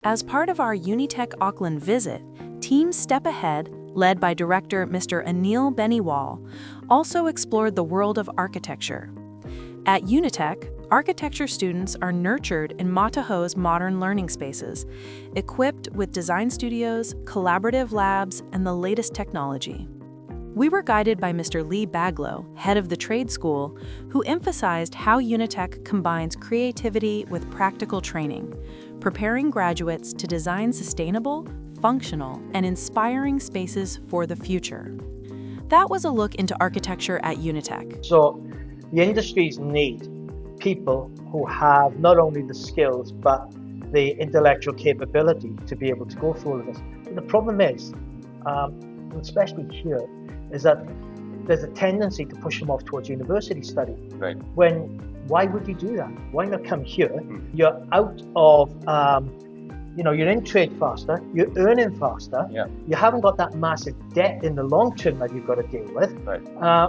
As part of our Unitec Auckland visit, Team Step Ahead, led by Director Mr. Anil Beniwal, also explored the world of architecture. At Unitec, architecture students are nurtured in Mataho's modern learning spaces, equipped with design studios, collaborative labs, and the latest technology. We were guided by Mr. Lee Baglow, head of the trade school, who emphasized how Unitec combines creativity with practical training, preparing graduates to design sustainable, functional, and inspiring spaces for the future. That was a look into architecture at Unitec. So the industries need people who have not only the skills, but the intellectual capability to be able to go through all of this. But the problem is, especially here, is that there's a tendency to push them off towards university study. Right. Why would you do that? Why not come here? You're out of, you're in trade faster, you're earning faster, you haven't got that massive debt in the long term that you've got to deal with. Right.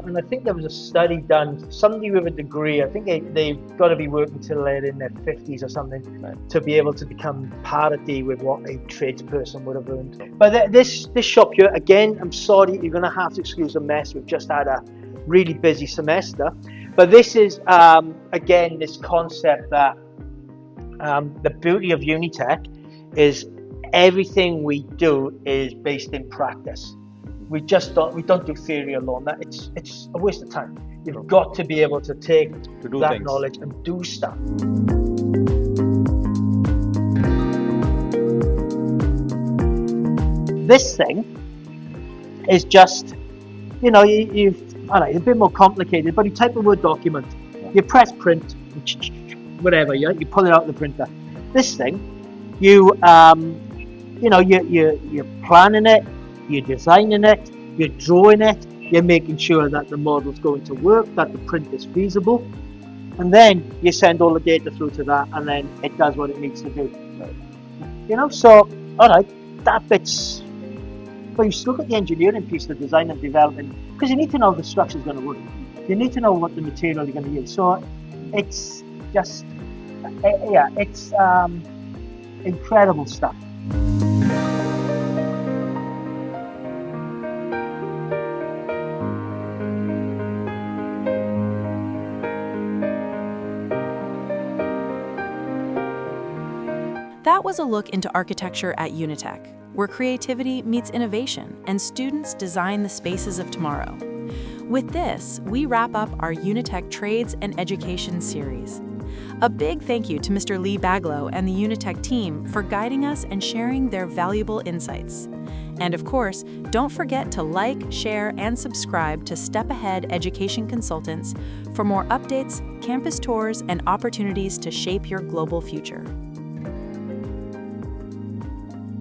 And I think there was a study done, somebody with a degree, I think they've got to be working till they're in their 50s or something to be able to become parity with what a tradesperson would have earned. But this shop here, again, I'm sorry, you're going to have to excuse the mess. We've just had a really busy semester. But this is, again, this concept that the beauty of Unitec is everything we do is based in practice. We don't do theory alone. That it's a waste of time. You've got to be able to take that knowledge and do stuff. This thing is just, a bit more complicated, but you type a Word document, you press print, whatever, you pull it out of the printer. This thing, you're planning it, you're designing it, you're drawing it, you're making sure that the model's going to work, that the print is feasible, and then you send all the data through to that, and then it does what it needs to do. So, all right, that bit's. But you still got the engineering piece, the design and development, because you need to know the structure's going to work. You need to know what the material you're going to use. So it's just, it's incredible stuff. That was a look into architecture at Unitec, where creativity meets innovation and students design the spaces of tomorrow. With this, we wrap up our Unitec Trades and Education series. A big thank you to Mr. Lee Baglow and the Unitec team for guiding us and sharing their valuable insights. And of course, don't forget to like, share, and subscribe to Step Ahead Education Consultants for more updates, campus tours, and opportunities to shape your global future.